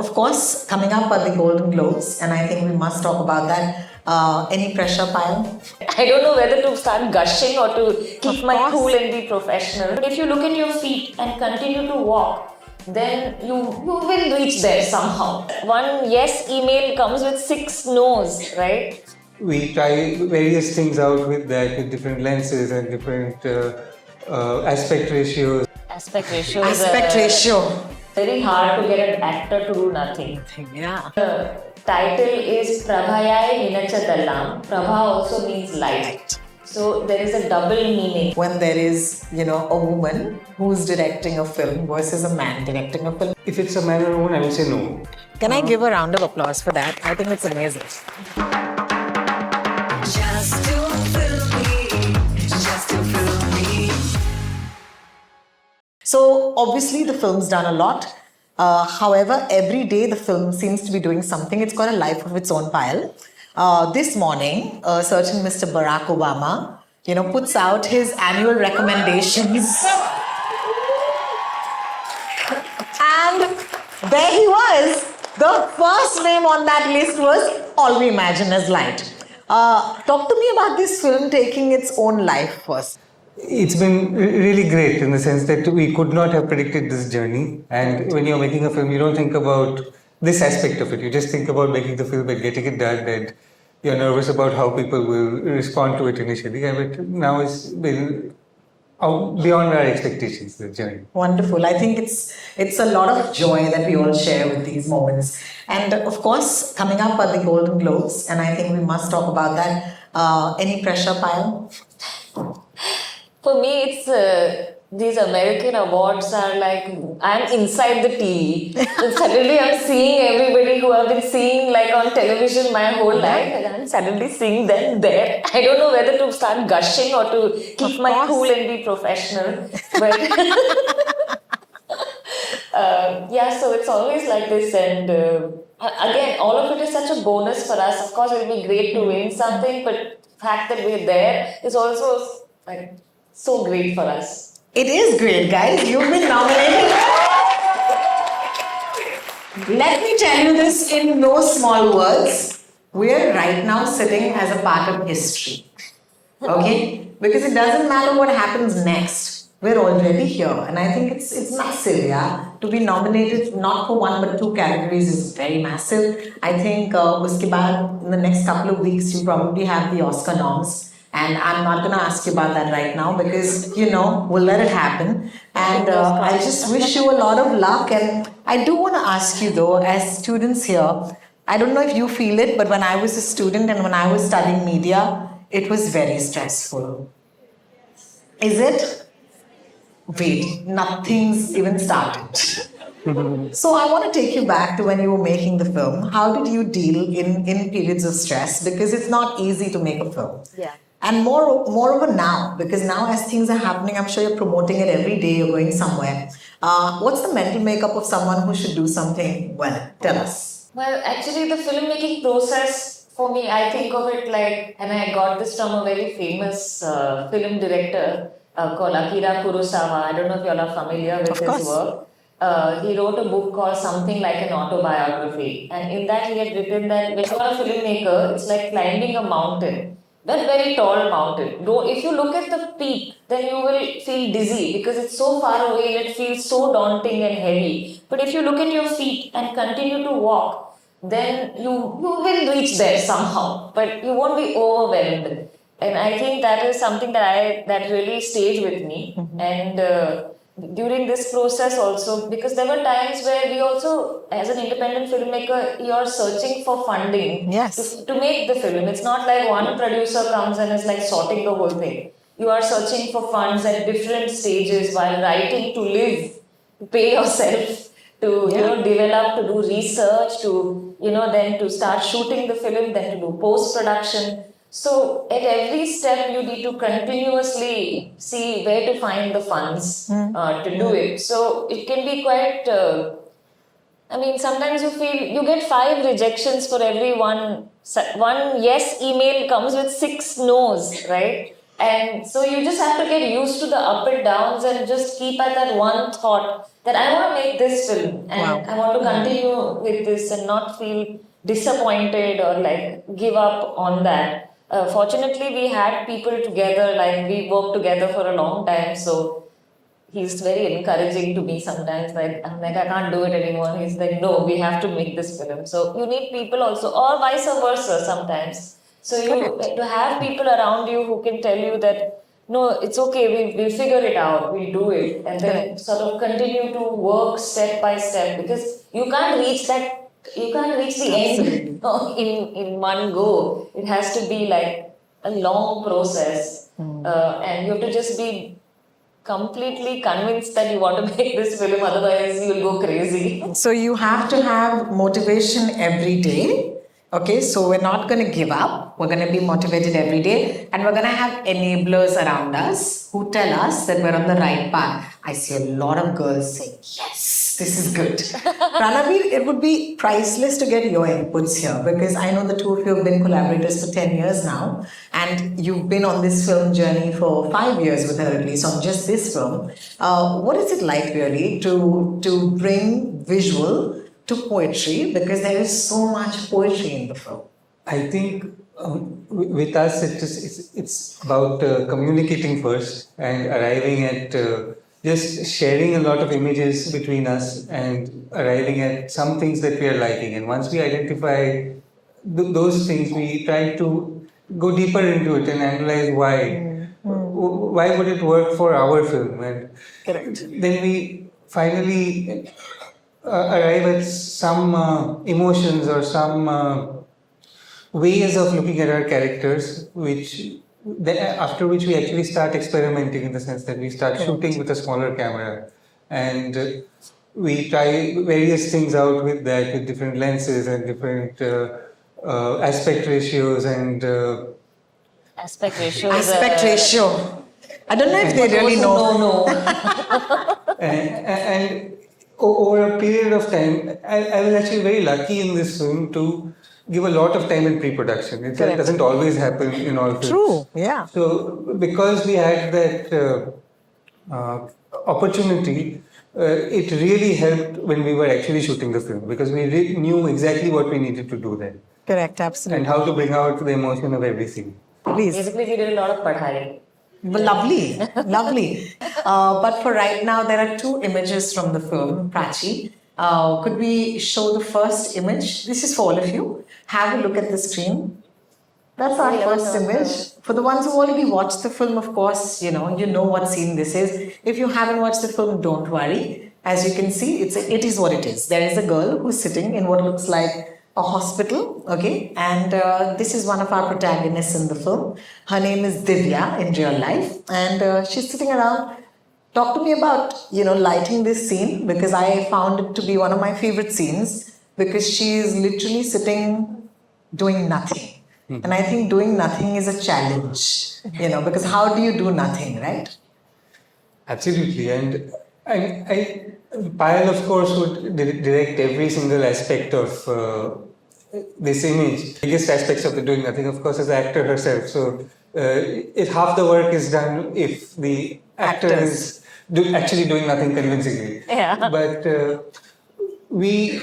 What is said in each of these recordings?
of course, coming up are the Golden Globes, and I think we must talk about that. Any pressure, Payal? I don't know whether to start gushing or to keep Of my course. cool and be professional. But if you look at your feet and continue to walk, then you will reach there somehow. One yes email comes with 6 no's, right? We try various things out with that, with different lenses and different aspect ratios. Aspect ratio Aspect is ratio. very hard to get an actor to do nothing. Yeah. The title is Prabhayai Ninachadalam. Prabha also means light. So there is a double meaning. When there is, a woman who's directing a film versus a man directing a film. If it's a man or a woman, I would say no. Can I give a round of applause for that? I think it's amazing. Just to fill me, just to fill me. So obviously the film's done a lot. However, every day the film seems to be doing something. It's got a life of its own, Payal. This morning, a certain Mr. Barack Obama, puts out his annual recommendations. And there he was. The first name on that list was All We Imagine Is Light. Talk to me about this film taking its own life first. It's been really great in the sense that we could not have predicted this journey. And when you're making a film, you don't think about this aspect of it. You just think about making the film and getting it done. And you're nervous about how people will respond to it initially. But now it's been beyond our expectations, the journey. Wonderful. I think it's a lot of joy that we all share with these moments. And of course, coming up are the Golden Globes, and I think we must talk about that. Any pressure, Payal? For me, it's these American awards are like I'm inside the TV. And suddenly I'm seeing everybody who I've been seeing like on television my whole life, and I'm suddenly seeing them there. I don't know whether to start gushing or to keep my course. cool and be professional. But yeah, so it's always like this, and again, all of it is such a bonus for us. Of course, it will be great to win something, but the fact that we're there is also like so great for us. It is great, guys. You've been nominated. Let me tell you this in no small words. We're right now sitting as a part of history. Okay? Because it doesn't matter what happens next. We're already here. And I think it's massive, yeah. To be nominated not for one but two categories is very massive. I think uske baad, in the next couple of weeks, you probably have the Oscar noms. And I'm not going to ask you about that right now because, we'll let it happen. And I just wish you a lot of luck. And I do want to ask you though, as students here, I don't know if you feel it, but when I was a student and when I was studying media, it was very stressful. Is it? Wait, nothing's even started. So I want to take you back to when you were making the film. How did you deal in periods of stress? Because it's not easy to make a film. Yeah. And moreover now, because now as things are happening, I'm sure you're promoting it every day, you're going somewhere. What's the mental makeup of someone who should do something well? Tell us. Well, actually, the filmmaking process for me, I think of it like, and I got this from a very famous film director called Akira Kurosawa. I don't know if you all are familiar with Of his course. work. He wrote a book called Something Like an Autobiography. And in that, he had written that when you are a filmmaker, it's like climbing a mountain. That very tall mountain. Though if you look at the peak, then you will feel dizzy because it's so far away and it feels so daunting and heavy. But if you look at your feet and continue to walk, then you will reach there somehow. But you won't be overwhelmed. And I think that is something that really stayed with me. And during this process also, because there were times where we also, as an independent filmmaker, you're searching for funding Yes. to make the film. It's not like one producer comes and is like sorting the whole thing. You are searching for funds at different stages while writing to live, to pay yourself, to develop, to do research, to then to start shooting the film, then to do post-production. So at every step you need to continuously see where to find the funds to do it. So it can be quite, sometimes you feel you get 5 rejections for every one yes email comes with 6 no's, right? And so you just have to get used to the up and downs and just keep at that one thought that I want to make this film and Wow. I want to continue with this and not feel disappointed or like give up on that. Fortunately, we had people together, like we worked together for a long time, so he's very encouraging to me sometimes. Like I'm like, I can't do it anymore. He's like, no, we have to make this film. So you need people also, or vice versa sometimes. So you to have people around you who can tell you that no, it's okay, we'll figure it out, we'll do it, and then sort of continue to work step by step because you can't reach the end in one go. It has to be like a long process, and you have to just be completely convinced that you want to make this film, otherwise you'll go crazy. So you have to have motivation every day. Okay, so we're not going to give up. We're going to be motivated every day, and we're going to have enablers around us who tell us that we're on the right path. I see a lot of girls saying, yes, this is good. Ranabir, it would be priceless to get your inputs here because I know the two of you have been collaborators for 10 years now, and you've been on this film journey for 5 years with her at least on just this film. What is it like really to bring visual to poetry, because there is so much poetry in the film? I think with us, it's about communicating first and arriving at just sharing a lot of images between us and arriving at some things that we are liking. And once we identify those things, we try to go deeper into it and analyze why. Why would it work for our film? And Correct. then we finally arrive at some emotions or some ways of looking at our characters, after which we actually start experimenting, in the sense that we start shooting with a smaller camera, and we try various things out with that, with different lenses and different aspect ratios and Aspect ratio. Aspect ratio. I don't know if they really know. No. and over a period of time, I was actually very lucky in this film to give a lot of time in pre-production. It Correct. doesn't always happen in all films. True, yeah. So because we had that opportunity, it really helped when we were actually shooting the film, because we knew exactly what we needed to do then Correct, and absolutely. how to bring out the emotion of everything. Please. Basically, we did a lot of padhai. Well, lovely, lovely. But for right now, there are two images from the film, Prachi. Could we show the first image? This is for all of you. Have a look at the screen. That's our first image. For the ones who already watched the film, of course, you know what scene this is. If you haven't watched the film, don't worry. As you can see, it is what it is. There is a girl who's sitting in what looks like a hospital, okay? And this is one of our protagonists in the film. Her name is Divya in real life, and she's sitting around. Talk to me about, lighting this scene, because I found it to be one of my favorite scenes, because she is literally sitting doing nothing. And I think doing nothing is a challenge, because how do you do nothing, right? Absolutely, and I Payal, of course, would direct every single aspect of this image. Biggest aspects of the doing nothing, of course, is the actor herself. So, if half the work is done if the actor Actors. is actually doing nothing convincingly. Yeah. But we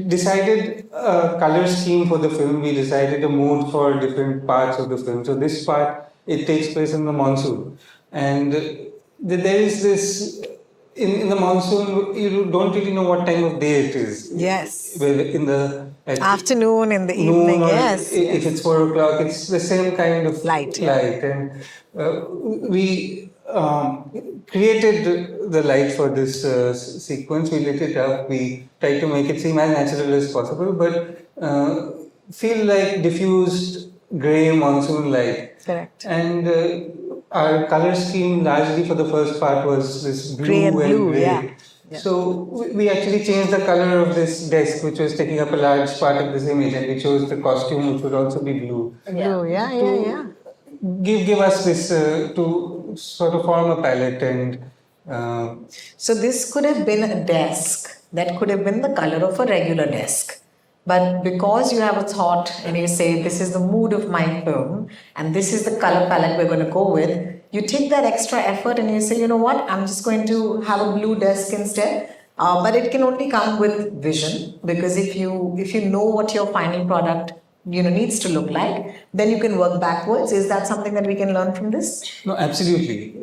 decided a color scheme for the film. We decided a mood for different parts of the film. So this part, it takes place in the monsoon, and there is this. In the monsoon, you don't really know what time of day it is. Yes. Whether in the Afternoon, in the noon evening, or yes. if it's 4 o'clock, it's the same kind of Light, yeah. And we created the light for this sequence. We lit it up. We tried to make it seem as natural as possible, but feel like diffused grey monsoon light. Correct. And our color scheme largely for the first part was this blue Grey and blue, grey. yeah. So we actually changed the color of this desk, which was taking up a large part of this image, and we chose the costume, which would also be blue. Blue, yeah. Give us this to sort of form a palette, and So this could have been a desk that could have been the color of a regular desk. But because you have a thought and you say, this is the mood of my film and this is the color palette we're going to go with, you take that extra effort and you say, you know what, I'm just going to have a blue desk instead. But it can only come with vision, because if you know what your final product needs to look like, then you can work backwards. Is that something that we can learn from this? No, absolutely.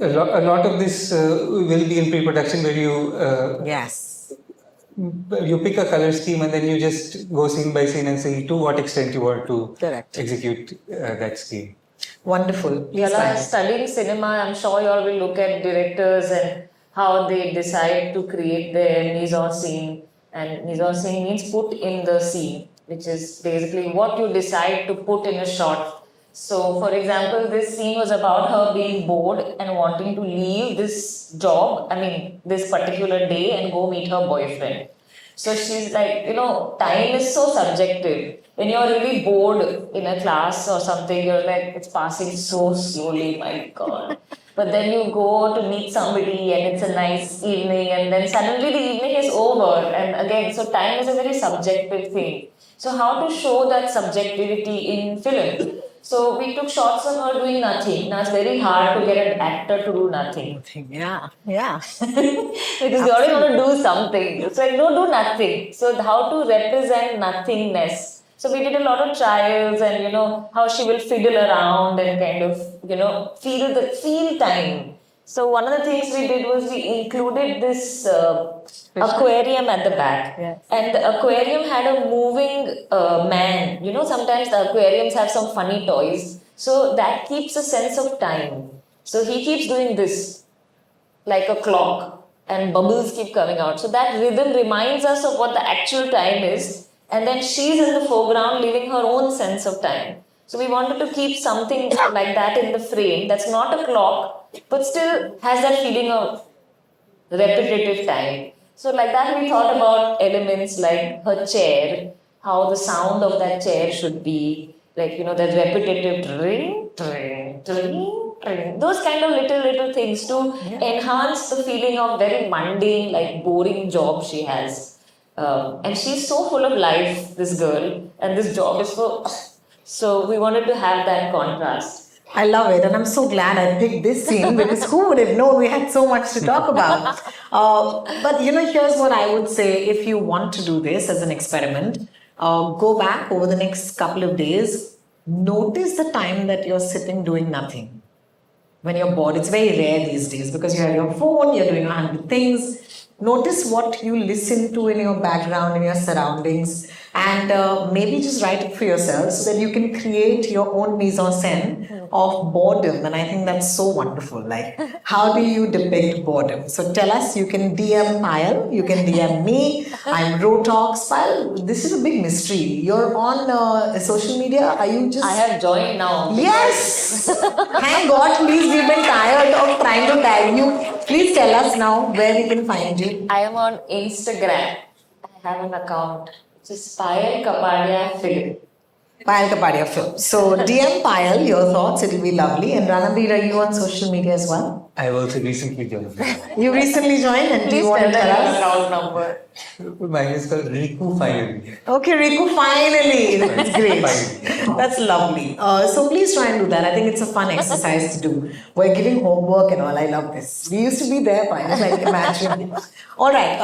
A lot of this will be in pre-production where Yes. you pick a color scheme and then you just go scene by scene and see to what extent you want to Correct. execute that scheme. Wonderful. Please Yala, continue. studying cinema, I'm sure you all will look at directors and how they decide to create their mise en scene. And mise en scene means put in the scene, which is basically what you decide to put in a shot. So, for example, this scene was about her being bored and wanting to leave this job, this particular day, and go meet her boyfriend. So she's like, time is so subjective. When you're really bored in a class or something, you're like, it's passing so slowly, my God. But then you go to meet somebody and it's a nice evening, and then suddenly the evening is over. And again, so time is a very subjective thing. So, how to show that subjectivity in film? So, we took shots of her doing nothing. Now, it's very hard to get an actor to do nothing. Yeah. Yeah. Because you always want to do something. It's like, no, do nothing. So, how to represent nothingness? So, we did a lot of trials, and how she will fiddle around and kind of, feel time. So, one of the things we did was we included this aquarium at the back. Yes. And the aquarium had a moving man. Sometimes the aquariums have some funny toys. So, that keeps a sense of time. So, he keeps doing this like a clock, and bubbles keep coming out. So that rhythm reminds us of what the actual time is, and then she's in the foreground living her own sense of time. So we wanted to keep something like that in the frame that's not a clock, but still has that feeling of repetitive time. So like that we thought about elements like her chair, how the sound of that chair should be, like that repetitive ring, ring, ring. Those kind of little things to enhance the feeling of very mundane, like boring job she has. And she's so full of life, this girl, and this job is so we wanted to have that contrast. I love it, and I'm so glad I picked this scene, because who would have known we had so much to talk about? But here's what I would say: if you want to do this as an experiment, go back over the next couple of days. Notice the time that you're sitting doing nothing. When you're bored, it's very rare these days because you have your phone, you're doing 100 things. Notice what you listen to in your background, in your surroundings, and maybe just write it for yourself so that you can create your own mise en scène of boredom. And I think that's so wonderful. Like, how do you depict boredom? So tell us. You can DM Payal, you can DM me. I'm Rotox. Payal, this is a big mystery. You're on social media. Are you just? I have joined now. Yes! Thank God, please, we've been tired of trying to tag you. Please tell us now where we can find you. I am on Instagram. I have an account. Which is Payal Kapadia Film. Payal Kapadia Film. So DM Payal, your thoughts, it'll be lovely. And Ranabir, are you on social media as well? I've also recently joined. You recently joined, and do Please you want to tell tell them us? your account number. Mine is called Riku finally. Okay, Riku, finally. That's great. Finally. That's lovely. So please try and do that. I think it's a fun exercise to do. We're giving homework and all. I love this. We used to be there, Payal. Like, imagine. All right.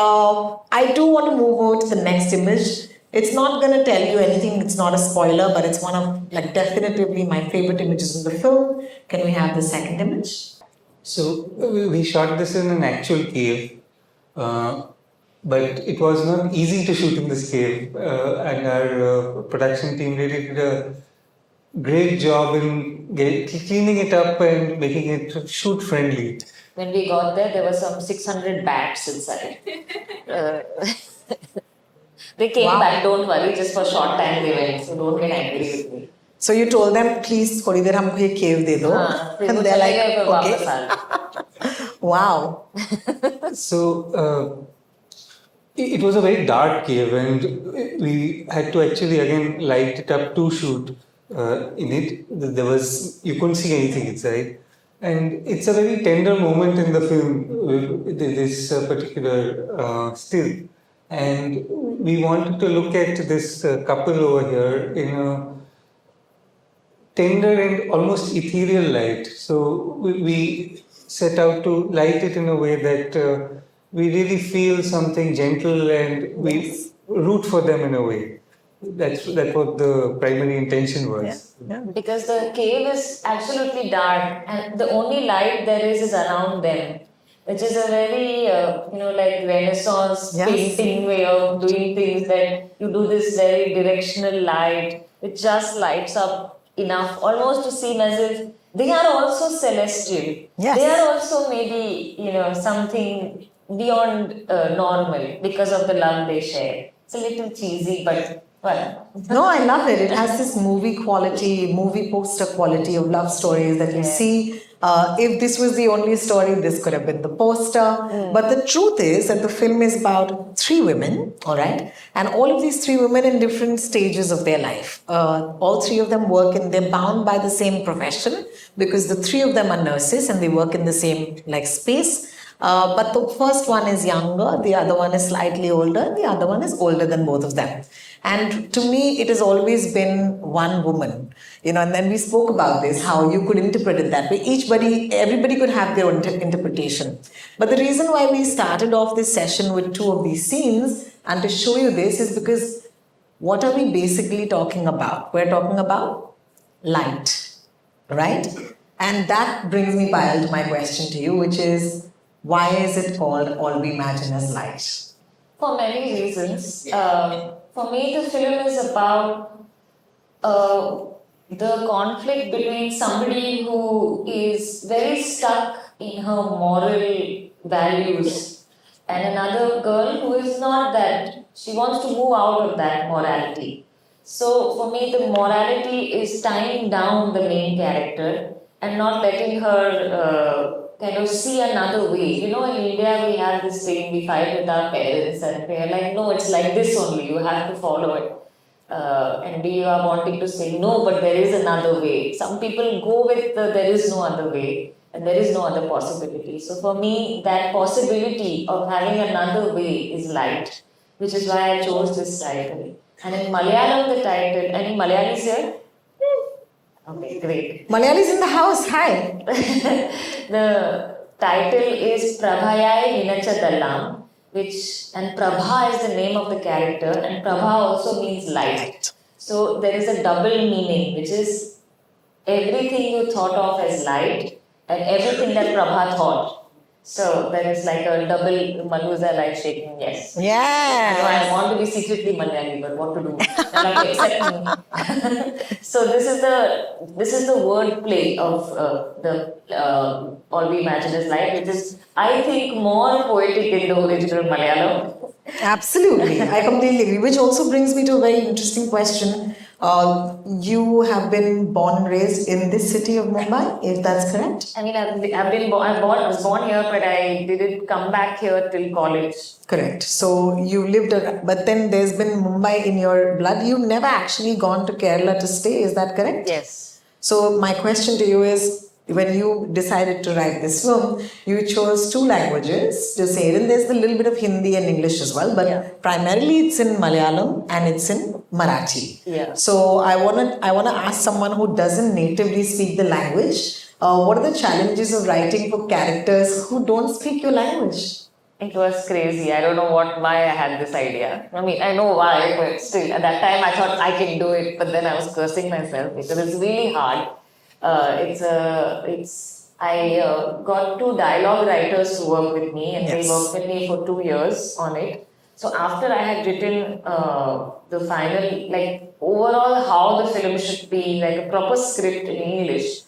I do want to move over to the next image. It's not going to tell you anything. It's not a spoiler, but it's one of, definitively my favorite images in the film. Can we have the second image? So we shot this in an actual cave, but it was not easy to shoot in this cave, and our production team really did a great job in cleaning it up and making it shoot friendly. When we got there were some 600 bats inside. They came Wow. back, don't worry, just for a short time they went, so don't get angry with me. So you told them, please, थोड़ी देर हमको ये cave दे दो. हाँ, फिर And वो they're चले like, गए, फिर वापस okay. आ गए. Wow. So it was a very dark cave, and we had to actually again light it up to shoot in it. You couldn't see anything inside, and it's a very tender moment in the film with this particular still, and we wanted to look at this couple over here in a tender and almost ethereal light. So we set out to light it in a way that we really feel something gentle and we root for them in a way. That's what the primary intention was. Because the cave is absolutely dark and the only light there is around them, which is a very like Renaissance Yes. painting way of doing things, that you do this very directional light which just lights up enough almost to seem as if they are also celestial. Yes. They are also maybe something beyond normal because of the love they share. It's a little cheesy, but well. No, I love it. It has this movie quality, movie poster quality of love stories that you see. If this was the only story, this could have been the poster. But the truth is that the film is about three women, all right? And all of these three women in different stages of their life. All three of them work and they're bound by the same profession because the three of them are nurses and they work in the same space. But the first one is younger, the other one is slightly older, the other one is older than both of them. And to me, it has always been one woman, and then we spoke about this, how you could interpret it that way. Everybody could have their own interpretation. But the reason why we started off this session with two of these scenes and to show you this is because what are we basically talking about? We're talking about light, right? And that brings me, Payal, to my question to you, which is, why is it called All We Imagine as Light? For many reasons. For me, the film is about the conflict between somebody who is very stuck in her moral values and another girl who is not that. She wants to move out of that morality. So, for me, the morality is tying down the main character and not letting her see another way. In India we have this thing, we fight with our parents and they're like, no, it's like this only, you have to follow it. And we are wanting to say, no, but there is another way. Some people go with there is no other way and there is no other possibility. So for me, that possibility of having another way is light, which is why I chose this title. And in Malayalam, the title, any Malayalis here? Okay, great. Malayalis in the house, hi. The title is Prabhayai Ninachadalam, and Prabha is the name of the character, and Prabha also means light. So there is a double meaning, which is everything you thought of as light and everything that Prabha thought. So there is like a double Maluza like shaking, yes. Yeah. I want to be secretly Malayali, but what to do? I have to accept me. So this is the word play of the All We Imagine as Light, which is, I think, more poetic in the original Malayalam. Absolutely, I completely agree. Which also brings me to a very interesting question. You have been born and raised in this city of Mumbai, if that's correct? I mean, I was born here, but I didn't come back here till college. Correct. So you lived, but then there's been Mumbai in your blood. You've never actually gone to Kerala to stay, is that correct? Yes. So my question to you is, when you decided to write this film, you chose two languages to say it, and there's a little bit of Hindi and English as well, but primarily it's in Malayalam and it's in Marathi. Yeah. So I wanna ask someone who doesn't natively speak the language, what are the challenges of writing for characters who don't speak your language? It was crazy. I don't know why I had this idea. I mean, I know why, but still, at that time I thought I can do it, but then I was cursing myself because it's really hard. I got two dialogue writers to work with me, and they worked with me for 2 years on it. So after I had written the final, overall how the film should be, like a proper script in English,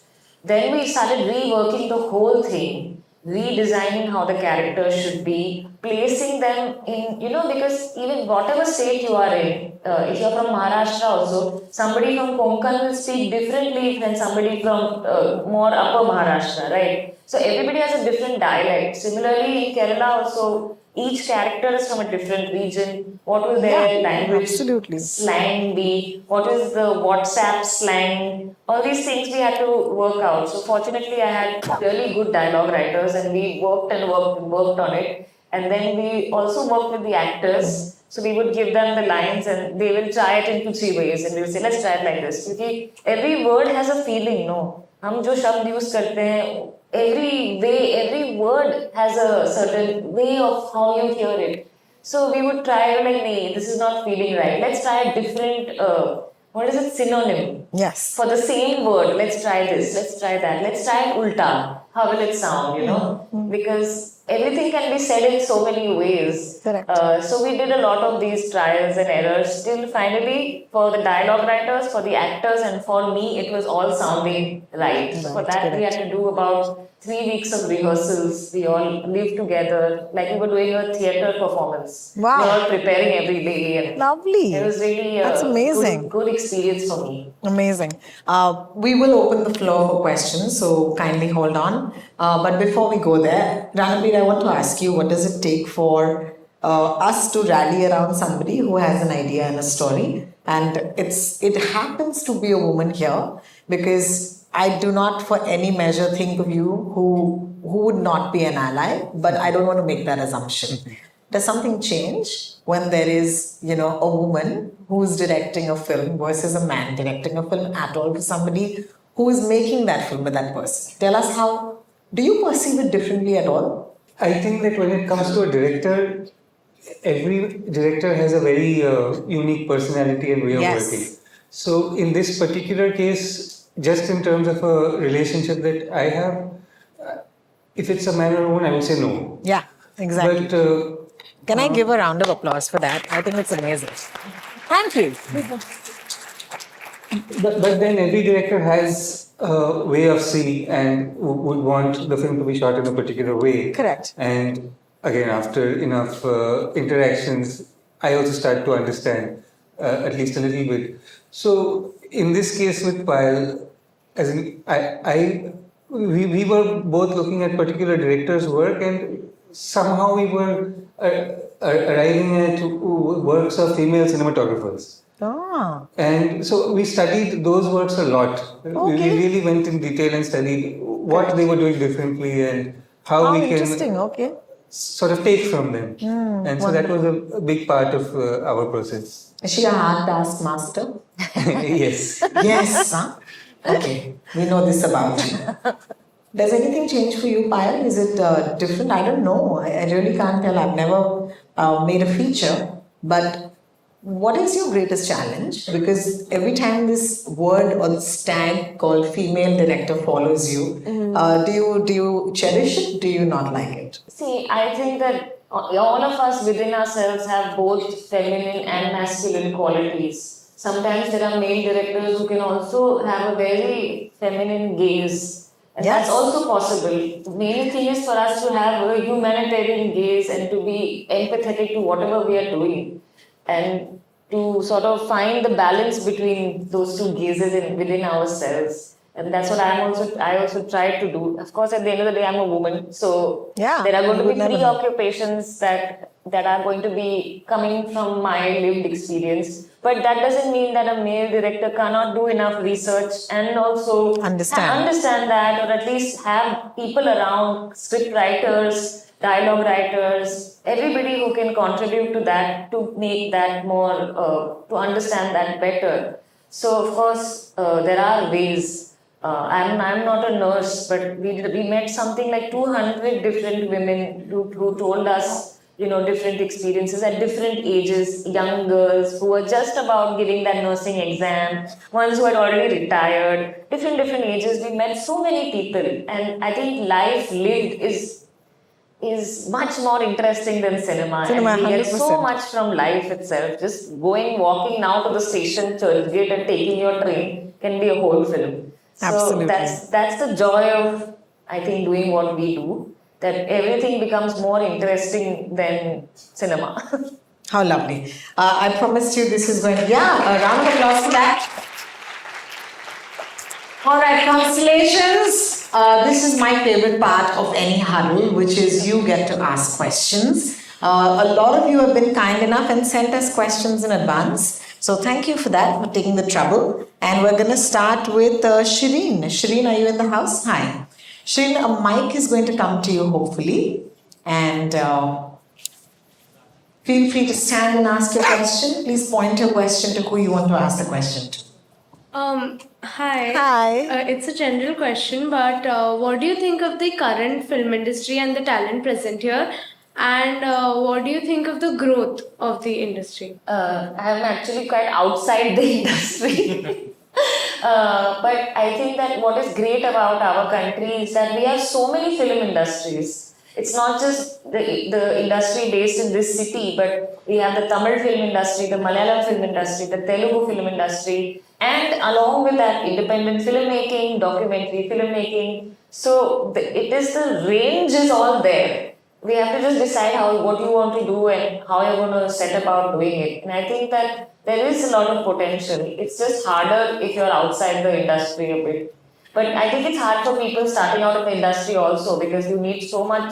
then we started reworking the whole thing, redesigning how the characters should be, placing them in, because even whatever state you are in, if you're from Maharashtra also, somebody from Konkan will speak differently than somebody from more upper Maharashtra, right? So everybody has a different dialect. Similarly, in Kerala also, each character is from a different region. What will their language slang be? What is the WhatsApp slang? All these things we had to work out. So fortunately, I had really good dialogue writers, and we worked on it. And then we also worked with the actors So we would give them the lines and they will try it into 3 ways and we will say, let's try it like this. Because every word has a feeling, no? हम जो शब्द use करते हैं, every way, every word has a certain way of how you hear it. So we would try like, nee, this is not feeling right. Let's try a different, what is it, synonym. Yes. For the same word, let's try this, let's try that, let's try ulta. How will it sound, you know? Because everything can be said in so many ways. Correct. So we did a lot of these trials and errors till finally for the dialogue writers, for the actors and for me it was all sounding right. So for that we had to do about 3 weeks of rehearsals. We all lived together like we were doing a theatre performance. Wow. We were all preparing every day and Lovely. it was really That's amazing. good experience for me. Amazing. We will open the floor for questions, so kindly hold on. But before we go there, Ranabir, I want to ask you, what does it take for us to rally around somebody who has an idea and a story? And it happens to be a woman here, because I do not for any measure think of you who would not be an ally, but I don't want to make that assumption. Does something change when there is, a woman who's directing a film versus a man directing a film at all, to somebody who is making that film with that person? Tell us how, do you perceive it differently at all? I think that when it comes to a director, every director has a very unique personality and way of Yes. working. So in this particular case, just in terms of a relationship that I have, if it's a man or a woman, I would say no. Yeah, exactly. But Can I give a round of applause for that? I think it's amazing. Thank you. But then every director has a way of seeing and would want the film to be shot in a particular way. Correct. And again, after enough interactions, I also start to understand at least a little bit. So in this case with Payal, as in, we were both looking at particular directors' work, and somehow we were arriving at works of female cinematographers. Ah, And so we studied those works a lot. We Okay. really went in detail and studied what they were doing differently and how we interesting. can Okay. sort of take from them. And so that was a big part of our process. Is she a hard task master? Yes. Yes. Huh? Okay. We know this about you. Does anything change for you, Payal? Is it different? I don't know. I really can't tell. I've never made a feature. But what is your greatest challenge? Because every time this word or this tag called female director follows you, do you cherish it? Do you not like it? See, I think that all of us within ourselves have both feminine and masculine qualities. Sometimes there are male directors who can also have a very feminine gaze. And Yes. that's also possible. The main thing is for us to have a humanitarian gaze and to be empathetic to whatever we are doing. And to sort of find the balance between those two gazes within ourselves. And that's what I also try to do. Of course, at the end of the day, I'm a woman. So Yeah, there are going you to would be never know. preoccupations that are going to be coming from my lived experience. But that doesn't mean that a male director cannot do enough research and also understand that, or at least have people around, script writers, dialogue writers, everybody who can contribute to that to make that more, to understand that better. So of course, there are ways. I'm not a nurse, but we met something like 200 different women who told us, different experiences at different ages, young girls who were just about giving that nursing exam, ones who had already retired, different ages. We met so many people, and I think life lived is much more interesting than cinema. Cinema, and we get 100%. so much from life itself. Just walking now to the station, Churchgate, and taking your train can be a whole film. So Absolutely. that's the joy of, I think, doing what we do. That everything becomes more interesting than cinema. How lovely. I promised you this is going to, a round of applause for that. All right, constellations. This is my favorite part of any huddle, which is you get to ask questions. A lot of you have been kind enough and sent us questions in advance. So thank you for that, for taking the trouble. And we're going to start with Shireen. Shireen, are you in the house? Hi. Shireen, a mic is going to come to you, hopefully. And Feel free to stand and ask your question. Please point your question to who you want to ask the question to. Hi. Hi. It's a general question, but what do you think of the current film industry and the talent present here? And what do you think of the growth of the industry? I'm actually quite outside the industry. But I think that what is great about our country is that we have so many film industries. It's not just the industry based in this city, but we have the Tamil film industry, the Malayalam film industry, the Telugu film industry, and along with that, independent filmmaking, documentary filmmaking. So it is the range is all there. We have to just decide what you want to do and how you're going to set about doing it. And I think that there is a lot of potential. It's just harder if you're outside the industry a bit. But I think it's hard for people starting out in the industry also because you need so much,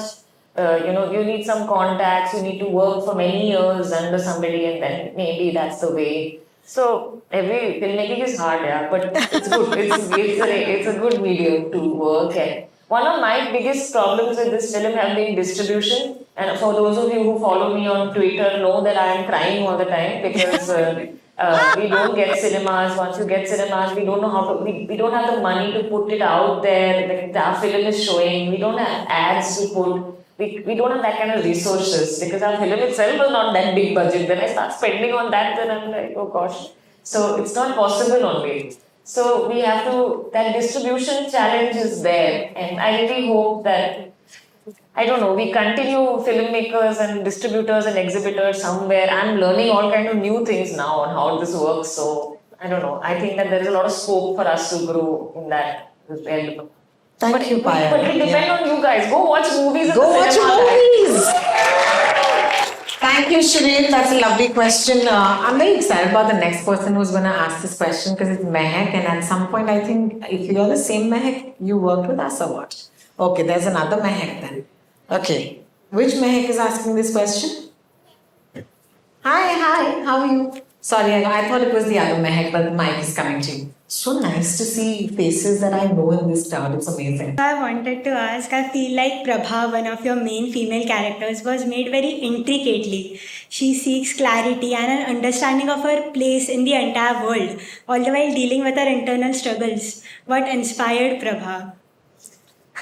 you need some contacts, you need to work for many years under somebody, and then maybe that's the way. So every filmmaking is hard, yeah, but it's good. It's a good medium to work. And one of my biggest problems with this film have been distribution. And for those of you who follow me on Twitter, know that I am crying all the time because we don't get cinemas. Once you get cinemas, we don't know how to. We don't have the money to put it out there. Like our film is showing. We don't have ads to put. We don't have that kind of resources because our film itself is not that big budget. Then I start spending on that, then I'm like, oh gosh. So it's not possible only. So we have to, that distribution challenge is there. And I really hope that, I don't know, we continue filmmakers and distributors and exhibitors somewhere. I'm learning all kind of new things now on how this works. So I don't know. I think that there is a lot of scope for us to grow in that realm. Thank you, Payal. But it depends on you guys. Go watch movies. Go watch movies. Thank you, Shireen. That's a lovely question. I'm very excited about the next person who's going to ask this question because it's Mehak. And at some point, I think if you're the same Mehak, you worked with us or what? Okay, there's another Mehak then. Okay. Which Mehak is asking this question? Hi, how are you? Sorry, I thought it was the other Mehak, but the mic is coming to you. So nice to see faces that I know in this crowd. It's amazing. I wanted to ask, I feel like Prabha, one of your main female characters, was made very intricately. She seeks clarity and an understanding of her place in the entire world, all the while dealing with her internal struggles. What inspired Prabha?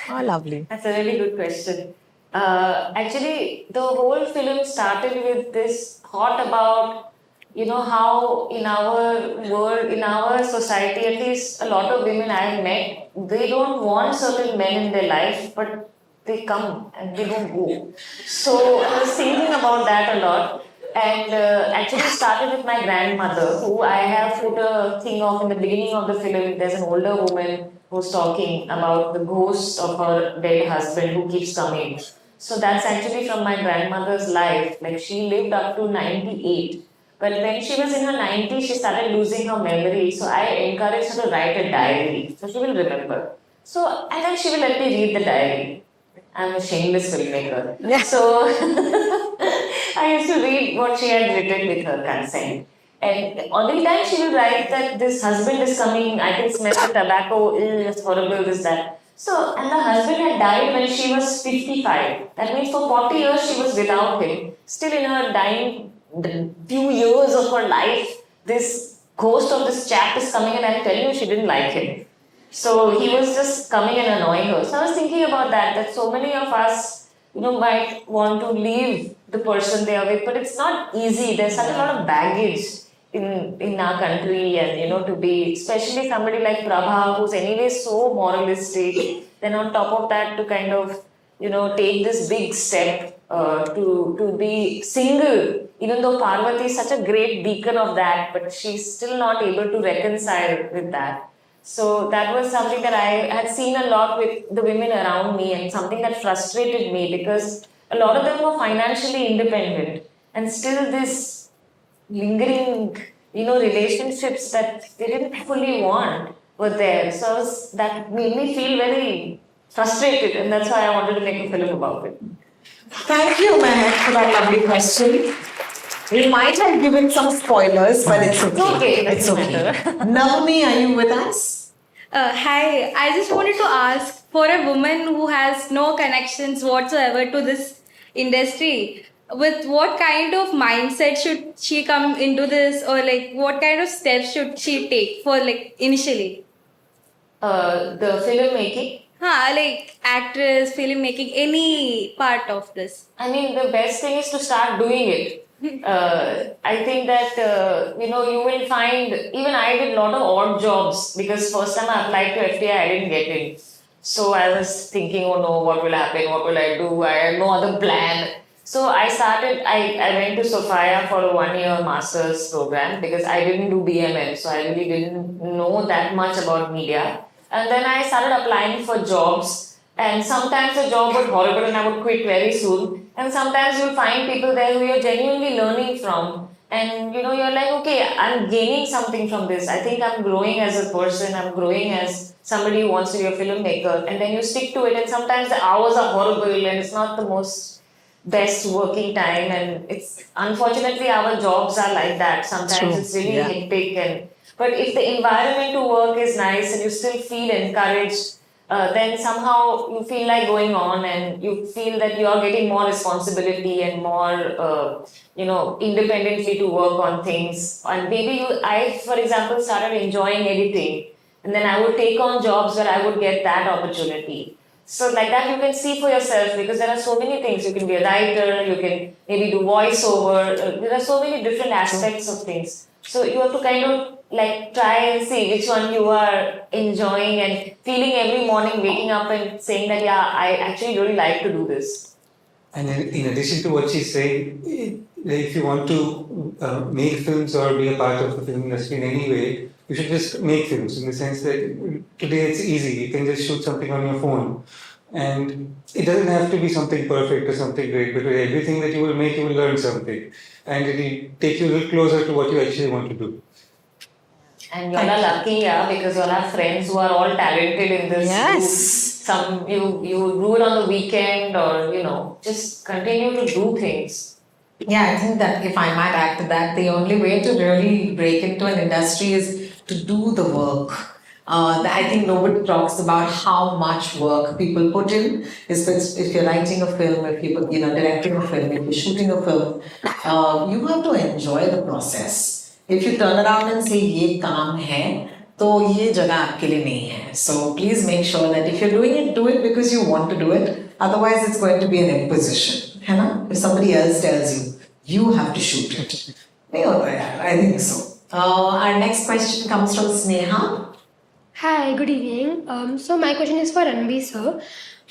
Oh, lovely. That's a really good question. Actually, the whole film started with this thought about, how in our world, in our society, at least a lot of women I have met, they don't want certain men in their life, but they come and they don't go. So I was thinking about that a lot. And actually started with my grandmother, who I have put a thing of in the beginning of the film. There's an older woman who's talking about the ghost of her dead husband who keeps coming. So that's actually from my grandmother's life. Like she lived up to 98. But when she was in her 90s, she started losing her memory. So I encouraged her to write a diary. So she will remember. So, and then she will let me read the diary. I'm a shameless filmmaker. So I used to read what she had written with her consent. And only time she will write that this husband is coming, I can smell the tobacco, it's horrible, this, that. So, and the husband had died when she was 55. That means for 40 years she was without him. Still in her dying few years of her life, this ghost of this chap is coming, and I'm telling you, she didn't like him. So he was just coming and annoying her. So I was thinking about that so many of us, might want to leave the person they are with, but it's not easy. There's such a lot of baggage in our country, and to be, especially somebody like Prabha, who's anyway so moralistic, then on top of that to kind of, take this big step to be single, even though Parvati is such a great beacon of that, but she's still not able to reconcile with that. So that was something that I had seen a lot with the women around me, and something that frustrated me because a lot of them were financially independent and still this lingering, relationships that they didn't fully want were there. So that made me feel very frustrated, and that's why I wanted to make a film about it. Thank you, Mehak, for that lovely question. We might have given some spoilers, but it's okay. It's okay, doesn't matter. Navami, are you with us? Hi, I just wanted to ask, for a woman who has no connections whatsoever to this industry, with what kind of mindset should she come into this, or like what kind of steps should she take for like initially? The filmmaking. Like actress, filmmaking, any part of this. I mean, the best thing is to start doing it. I think that you will find. Even I did a lot of odd jobs because first time I applied to FTI, I didn't get in. So I was thinking, oh no, what will happen? What will I do? I had no other plan. So I started. I went to Sophia for a 1-year master's program because I didn't do BMM, so I really didn't know that much about media. And then I started applying for jobs. And sometimes the job was horrible and I would quit very soon. And sometimes you'll find people there who you're genuinely learning from. And you're like, okay, I'm gaining something from this. I think I'm growing as a person. I'm growing as somebody who wants to be a filmmaker. And then you stick to it. And sometimes the hours are horrible and it's not the most best working time. And it's unfortunately our jobs are like that. Sometimes True. it's really Yeah. hectic. But if the environment to work is nice and you still feel encouraged, then somehow you feel like going on and you feel that you are getting more responsibility and more, independently to work on things. And maybe I, for example, started enjoying editing, and then I would take on jobs where I would get that opportunity. So like that you can see for yourself because there are so many things. You can be a writer, you can maybe do voiceover. There are so many different aspects of things. So you have to kind of like try and see which one you are enjoying and feeling every morning, waking up and saying that yeah, I actually really like to do this. And in addition to what she's saying, if you want to make films or be a part of the film industry in any way, you should just make films in the sense that today it's easy. You can just shoot something on your phone. And it doesn't have to be something perfect or something great, but with everything that you will make, you will learn something. And it will take you a little closer to what you actually want to do. And you all are lucky, yeah, because you all have friends who are all talented in this. Yes. Some you do it on the weekend or just continue to do things. Yeah, I think that if I might add to that, the only way to really break into an industry is to do the work. I think nobody talks about how much work people put in. If you're writing a film, if you're directing a film, if you're shooting a film, you have to enjoy the process. If you turn around and say ये काम है, तो ये जगह आपके लिए नहीं है. So please make sure that if you're doing it, do it because you want to do it. Otherwise, it's going to be an imposition. है ना? If somebody else tells you, you have to shoot it. नहीं होता यार. I think so. Our next question comes from Sneha. Hi, good evening. So my question is for Ranveer sir.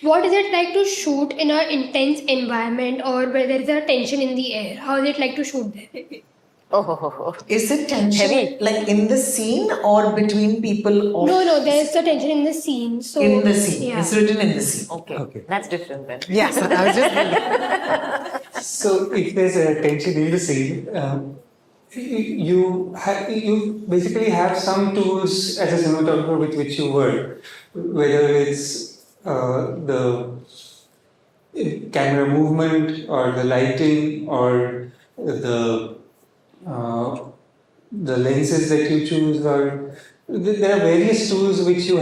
What is it like to shoot in an intense environment or where there is a tension in the air? How is it like to shoot there? Is it tension Heavy. like in the scene or between people? Or No, there's the tension in the scene. So in the scene. Yeah. It's written in the scene. Okay. That's different then. Yes, I was just. So if there's a tension in the scene, you basically have some tools as a cinematographer with which you work, whether it's the camera movement or the lighting or the lenses that you choose, or there are various tools which you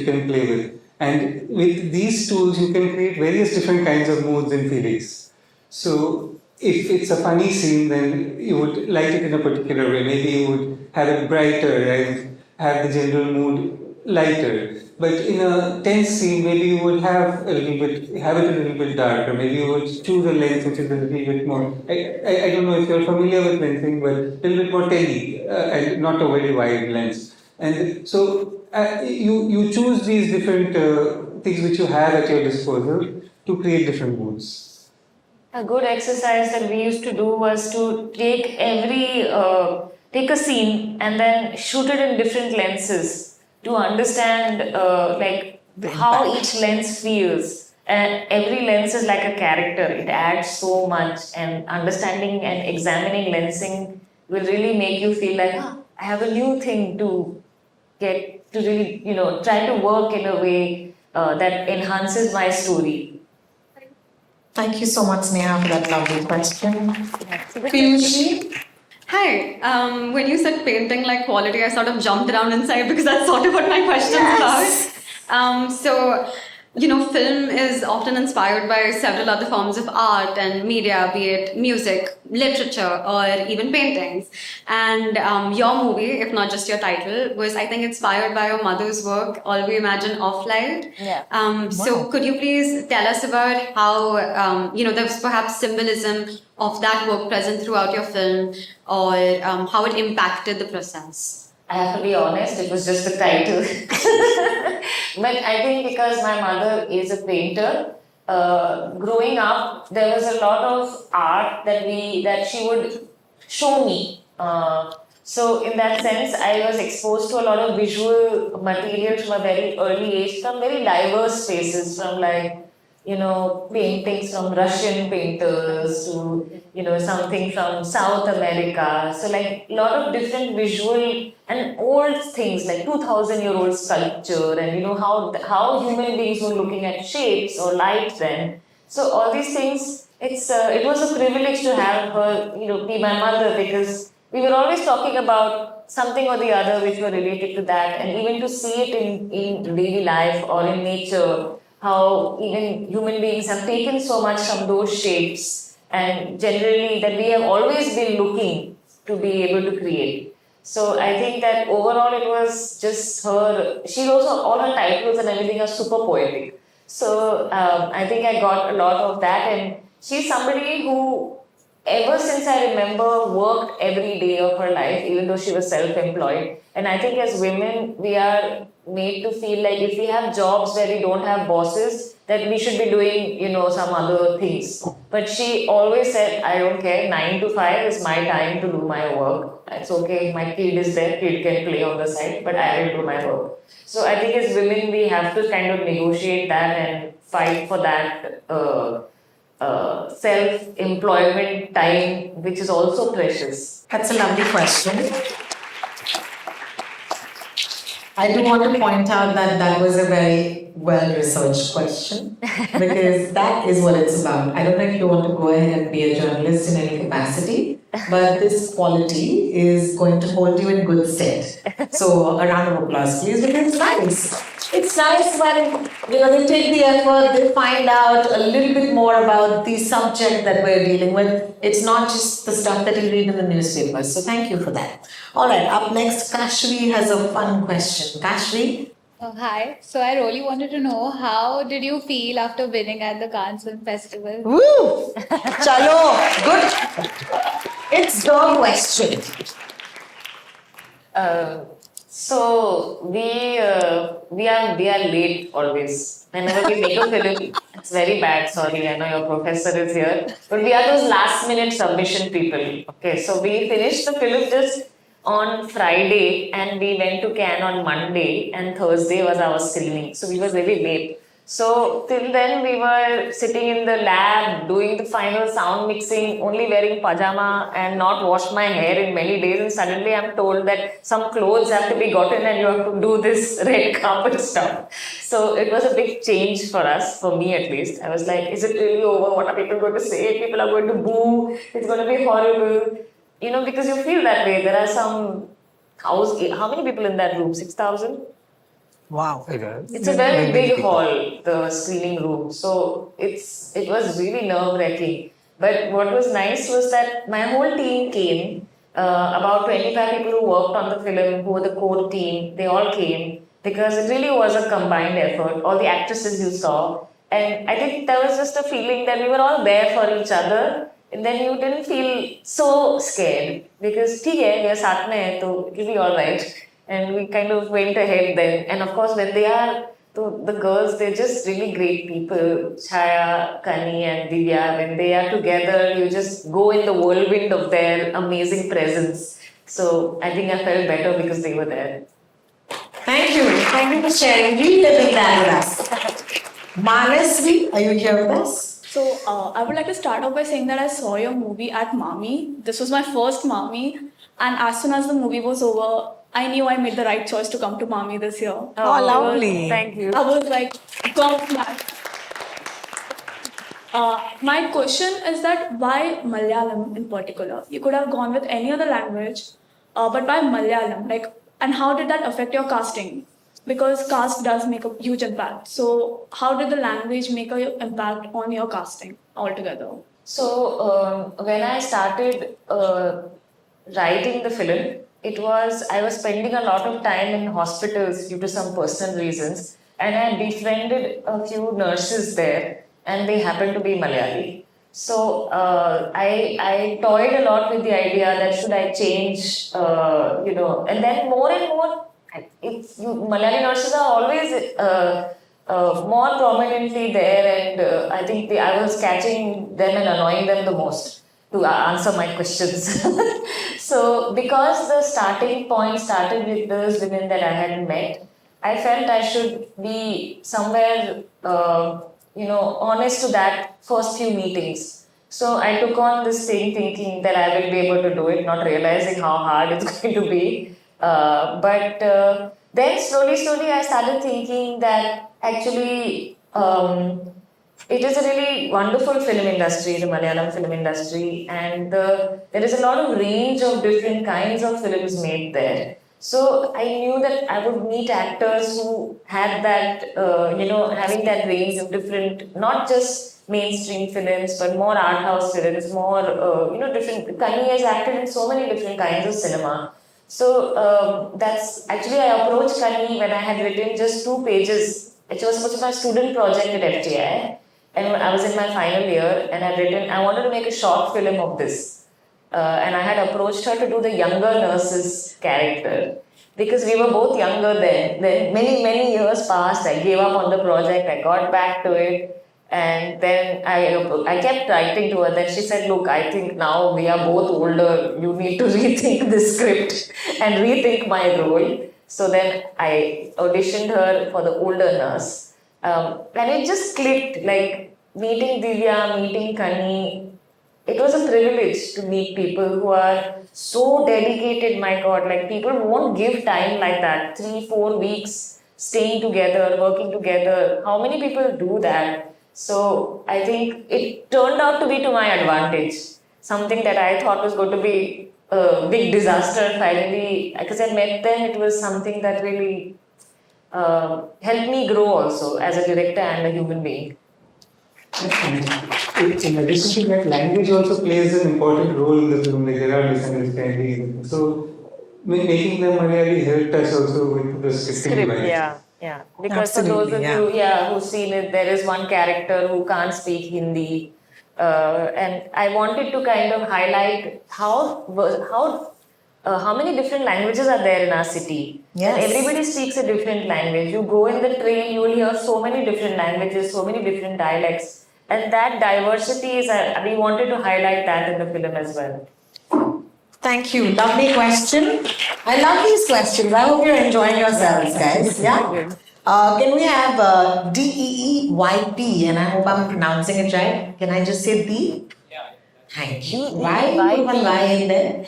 can play with, and with these tools you can create various different kinds of moods and feelings. So if it's a funny scene, then you would light it in a particular way. Maybe you would have it brighter and have the general mood lighter. But in a tense scene, maybe you would have it a little bit darker. Maybe you would choose a lens which is a little bit more. I don't know if you're familiar with lensing, but a little bit more telly and not a very wide lens. And so you choose these different things which you have at your disposal to create different moods. A good exercise that we used to do was to take take a scene and then shoot it in different lenses to understand how each lens feels. And every lens is like a character. It adds so much, and understanding and examining lensing will really make you feel like I have a new thing to get to really try to work in a way that enhances my story. Thank you so much, Sneha, for that lovely question. Piyushi? Hi. When you said painting like quality, I sort of jumped around inside because that's sort of what my question is about. So film is often inspired by several other forms of art and media, be it music, literature, or even paintings. And your movie, if not just your title, was, I think, inspired by your mother's work, All We Imagine Off Light. Yeah. So could you please tell us about how, there was perhaps symbolism of that work present throughout your film, or how it impacted the process? I have to be honest, it was just the title. But I think because my mother is a painter, growing up, there was a lot of art that she would show me. So in that sense, I was exposed to a lot of visual material from a very early age, from very diverse spaces, from paintings from Russian painters to, something from South America. So like a lot of different visual and old things like 2,000-year-old sculpture and, how human beings were looking at shapes or light then. So all these things, it was a privilege to have her, be my mother, because we were always talking about something or the other which were related to that, and even to see it in daily life or in nature, how even human beings have taken so much from those shapes, and generally that we have always been looking to be able to create. So I think that overall it was just her, she also, all her titles and everything are super poetic. So I think I got a lot of that, and she's somebody who ever since I remember worked every day of her life, even though she was self-employed. And I think as women, we are made to feel like if we have jobs where we don't have bosses, that we should be doing, some other things. But she always said, I don't care, 9 to 5 is my time to do my work. It's okay, my kid is there, kid can play on the side, but I will do my work. So I think as women, we have to kind of negotiate that and fight for that self-employment time, which is also precious. That's a lovely question. I do want to point out that was a very well-researched question, because that is what it's about. I don't know if you want to go ahead and be a journalist in any capacity, but this quality is going to hold you in good stead. So a round of applause, please, because it's nice. It's nice when they take the effort, they find out a little bit more about the subject that we're dealing with. It's not just the stuff that you read in the newspapers. So thank you for that. All right, up next, Kashri has a fun question. Kashri? Hi. So I really wanted to know, how did you feel after winning at the Cannes Film Festival? Woo! Chalo, good. It's your question. So we are late always. Whenever we make a film, it's very bad. Sorry, I know your professor is here, but we are those last minute submission people. Okay, so we finished the film just on Friday and we went to Cannes on Monday, and Thursday was our screening. So we were really late. So till then we were sitting in the lab doing the final sound mixing, only wearing pajama and not washed my hair in many days, and suddenly I'm told that some clothes have to be gotten and you have to do this red carpet stuff. So it was a big change for us, for me at least. I was like, is it really over? What are people going to say? People are going to boo. It's going to be horrible. Because you feel that way. There are some how many people in that room? 6,000? Wow. It's a very big hall, the screening room. So it was really nerve-wracking. But what was nice was that my whole team came. About 25 people who worked on the film, who were the core team, they all came, because it really was a combined effort. All the actresses you saw. And I think there was just a feeling that we were all there for each other. And then you didn't feel so scared, because we are saath mein hai, so it will be all right. And we kind of went ahead then. And of course, when they are, the girls, they're just really great people. Chaya, Kani and Divya, when they are together, you just go in the whirlwind of their amazing presence. So I think I felt better because they were there. Thank you. Thank you for sharing. Reliving that with us. Manasvi, are you here with us? So I would like to start off by saying that I saw your movie at Mami. This was my first Mami, and as soon as the movie was over, I knew I made the right choice to come to Mami this year. Oh, lovely. Thank you. I was like, gobsmacked. My question is that why Malayalam in particular? You could have gone with any other language, but why Malayalam? And how did that affect your casting? because caste does make a huge impact. So how did the language make a impact on your casting altogether? So when I started writing the film, I was spending a lot of time in hospitals due to some personal reasons, and I befriended a few nurses there, and they happened to be Malayali. So I toyed a lot with the idea that should I change, and then more and more, Malayali nurses are always more prominently there, and I think I was catching them and annoying them the most to answer my questions. So, because the starting point started with those women that I had met, I felt I should be somewhere, honest to that first few meetings. So, I took on this thing thinking that I will be able to do it, not realizing how hard it's going to be. But then slowly, I started thinking that actually, it is a really wonderful film industry, the Malayalam film industry, and there is a lot of range of different kinds of films made there. So I knew that I would meet actors who had that, having that range of different, not just mainstream films, but more art house films, more, different. Kani has acted in so many different kinds of cinema. So that's actually I approached Kani when I had written just 2 pages. It was supposed to be my student project at FTI. And I was in my final year, and I wanted to make a short film of this. And I had approached her to do the younger nurse's character. Because we were both younger then. Then many years passed, I gave up on the project, I got back to it. And then I kept writing to her. Then she said, look, I think now we are both older, you need to rethink the script and rethink my role. So then I auditioned her for the older nurse. And it just clicked, like meeting Divya, meeting Kani. It was a privilege to meet people who are so dedicated, my God. Like people won't give time like that. 3-4 weeks staying together, working together. How many people do that? So I think it turned out to be to my advantage. Something that I thought was going to be a big disaster finally. Because I met them, it was something that really helped me grow also as a director and a human being. In addition to that, language also plays an important role in the film. Like there are misunderstandings. So making them Malayali helped us also with the scripting. Yeah. Because for those of you who've seen it, there is one character who can't speak Hindi. And I wanted to kind of highlight how many different languages are there in our city. Yes. And everybody speaks a different language. You go in the train, you will hear so many different languages, so many different dialects. And that diversity is, we wanted to highlight that in the film as well. Thank you. Lovely question. I love these questions. I hope you're enjoying yourselves, guys. Yeah. Can we have DEEYP? And I hope I'm pronouncing it right. Can I just say D? Yeah. Thank you. Why? One Y in there?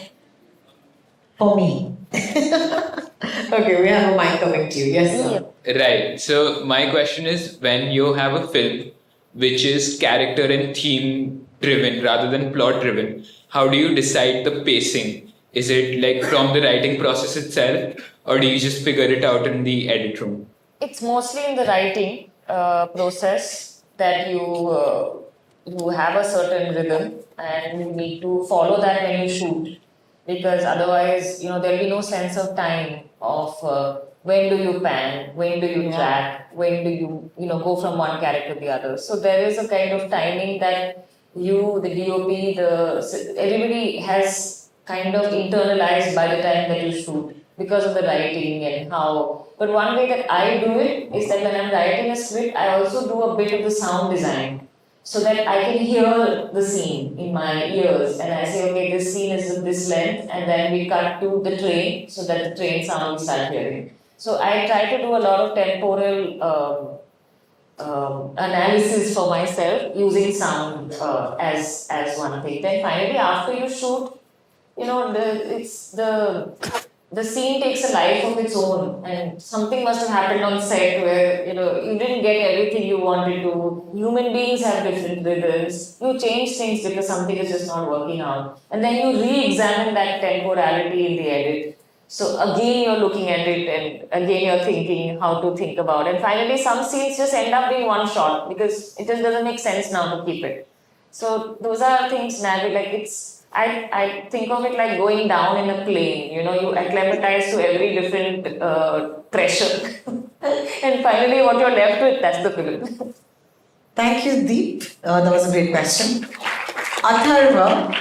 For me. Okay, we have a mic coming to you. Yes, sir. Right. So my question is, when you have a film which is character and theme driven rather than plot driven, how do you decide the pacing? Is it like from the writing process itself, or do you just figure it out in the edit room? It's mostly in the writing process that you have a certain rhythm and you need to follow that when you shoot. Because otherwise, there'll be no sense of time of when do you pan, when do you track, when do you, go from one character to the other. So there is a kind of timing that you, the DOP, everybody has kind of internalized by the time that you shoot because of the writing and how. But one way that I do it is that when I'm writing a script, I also do a bit of the sound design, so that I can hear the scene in my ears, and I say, okay, this scene is of this length, and then we cut to the train so that the train sound we start hearing. So I try to do a lot of temporal analysis for myself using sound as one thing. Then finally, after you shoot, the scene takes a life of its own, and something must have happened on set where you didn't get everything you wanted to. Human beings have different rhythms. You change things because something is just not working out, and then you re-examine that temporality in the edit. So again, you're looking at it, and again, you're thinking how to think about. And finally, some scenes just end up being one shot because it just doesn't make sense now to keep it. So those are things like it's. I think of it like going down in a plane. You know, you acclimatize to every different pressure, and finally, what you're left with, that's the film. Thank you, Deep. That was a great question. Atharva,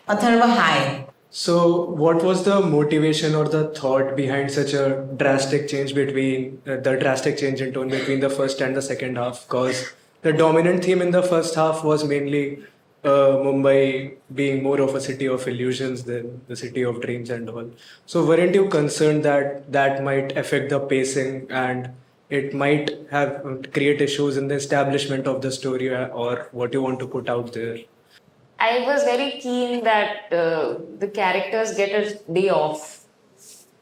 hi. So, what was the motivation or the thought behind such a drastic change between the drastic change in tone between the first and the second half? Because the dominant theme in the first half was mainly Mumbai being more of a city of illusions than the city of dreams and all. So, weren't you concerned that that might affect the pacing and it might have create issues in the establishment of the story or what you want to put out there? I was very keen that the characters get a day off.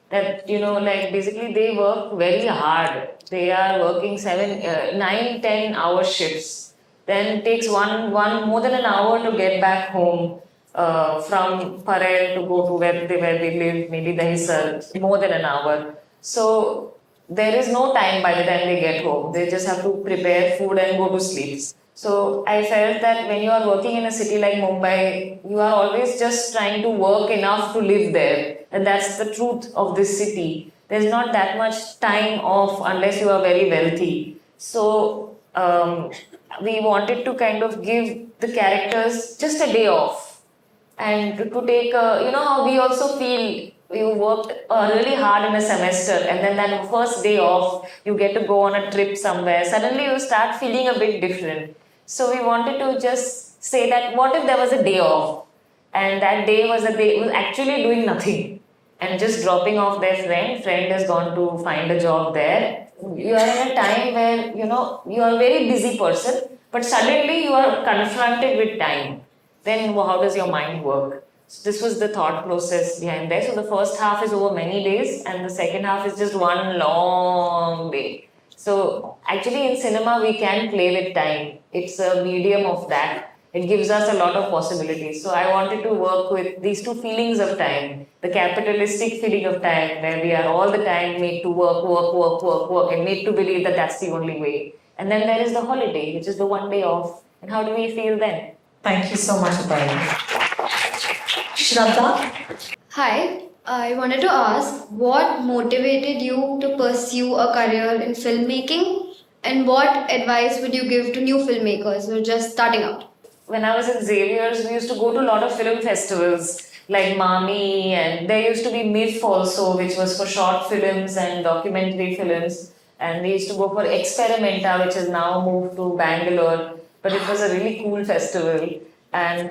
That, you know, like basically they work very hard. They are working 9, 10 hour shifts. Then it takes one more than an hour to get back home from Parel to go to where they live, maybe Dahisar, more than an hour. So there is no time by the time they get home. They just have to prepare food and go to sleep. So I felt that when you are working in a city like Mumbai, you are always just trying to work enough to live there. And that's the truth of this city. There's not that much time off unless you are very wealthy. So we wanted to kind of give the characters just a day off. And to take you know how we also feel you worked really hard in a semester, and then that first day off, you get to go on a trip somewhere. Suddenly you start feeling a bit different. So we wanted to just say that what if there was a day off, and that day was actually doing nothing and just dropping off their friend has gone to find a job there. You are in a time where, you know, you are a very busy person, but suddenly you are confronted with time. Then how does your mind work? So this was the thought process behind there. So the first half is over many days and the second half is just one long day. So actually in cinema we can play with time. It's a medium of that. It gives us a lot of possibilities. So I wanted to work with these two feelings of time. The capitalistic feeling of time where we are all the time made to work and made to believe that that's the only way. And then there is the holiday, which is the one day off. And how do we feel then? Thank you so much, Atharva. Shraddha? Hi, I wanted to ask what motivated you to pursue a career in filmmaking and what advice would you give to new filmmakers who are just starting out? When I was in Xavier's, we used to go to a lot of film festivals like Mami, and there used to be MIF also, which was for short films and documentary films. And we used to go for Experimenta, which has now moved to Bangalore. But it was a really cool festival. And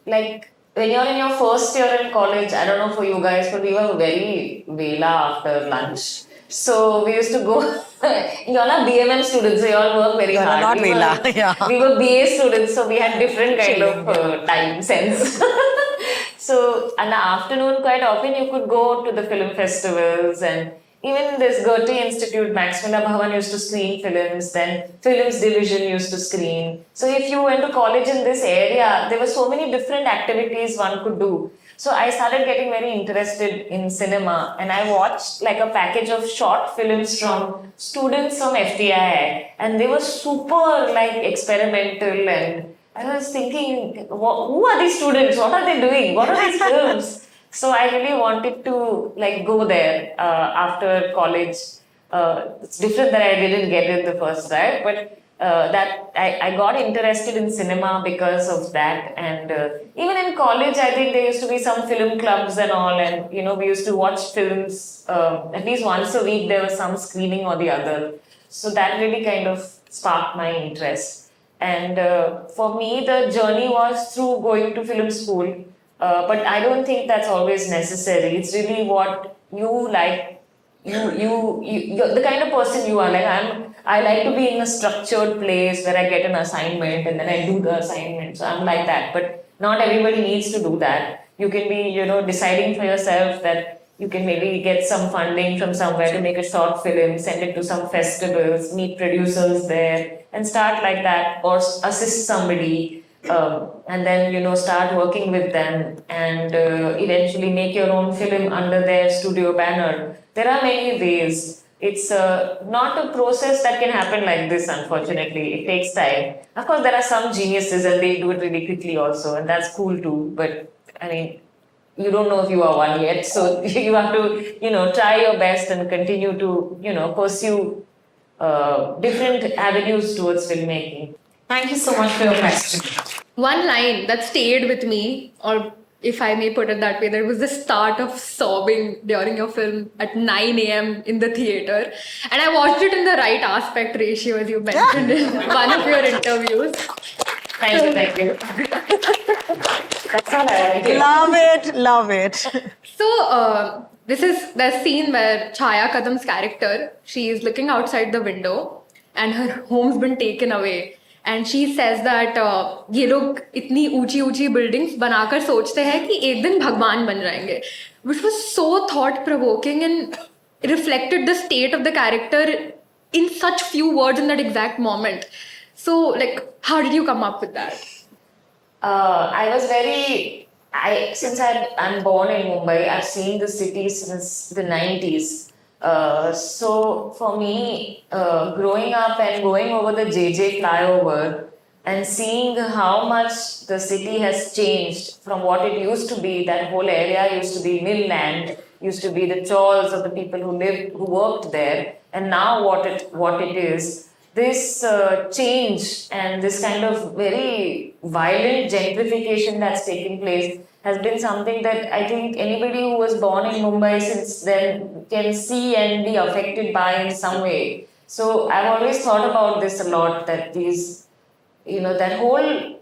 like when you're in your first year in college, I don't know for you guys, but we were very vela after lunch. So we used to go, you all are BMM students, so you all work very hard. Not vela, yeah. We were BA students, so we had different kind of time sense. So in the afternoon, quite often you could go to the film festivals, and even this Goethe Institute, Max Müller Bhavan used to screen films, then Films Division used to screen. So if you went to college in this area, there were so many different activities one could do. So I started getting very interested in cinema, and I watched like a package of short films from students from FTI, and they were super like experimental, and I was thinking, who are these students? What are they doing? What are these films? So I really wanted to like go there after college. It's different that I didn't get it the first time, but that I got interested in cinema because of that. And even in college, I think there used to be some film clubs and all, and you know we used to watch films at least once a week. There was some screening or the other, so that really kind of sparked my interest. And for me, the journey was through going to film school. But I don't think that's always necessary. It's really what you like. You're the kind of person you are. Like I like to be in a structured place where I get an assignment and then I do the assignment. So I'm like that. But not everybody needs to do that. You can be, you know, deciding for yourself that you can maybe get some funding from somewhere to make a short film, send it to some festivals, meet producers there, and start like that, or assist somebody. and then start working with them and eventually make your own film under their studio banner. There are many ways. It's not a process that can happen like this, unfortunately. It takes time. Of course, there are some geniuses and they do it really quickly also, and that's cool too. But I mean, you don't know if you are one yet, so you have to try your best and continue to pursue different avenues towards filmmaking. Thank you so much for your question. One line that stayed with me, or if I may put it that way, there was the start of sobbing during your film at 9 a.m. in the theater. And I watched it in the right aspect ratio, as you mentioned in one of your interviews. Thank you. That's all I wanted to Love it. So, this is the scene where Chaya Kadam's character, she is looking outside the window and her home's been taken away. And she says that ये लोग इतनी ऊंची buildings बनाकर सोचते हैं कि एक दिन भगवान बन जाएंगे, which was so thought provoking and reflected the state of the character in such few words in that exact moment. So, like, how did you come up with that? Since I'm born in Mumbai, I've seen the city since the 90s. So for me, growing up and going over the JJ flyover and seeing how much the city has changed from what it used to be, that whole area used to be mill land, used to be the chawls of the people who worked there, and now what it is. This change and this kind of very violent gentrification that's taking place has been something that I think anybody who was born in Mumbai since then can see and be affected by in some way. So I've always thought about this a lot, that that whole,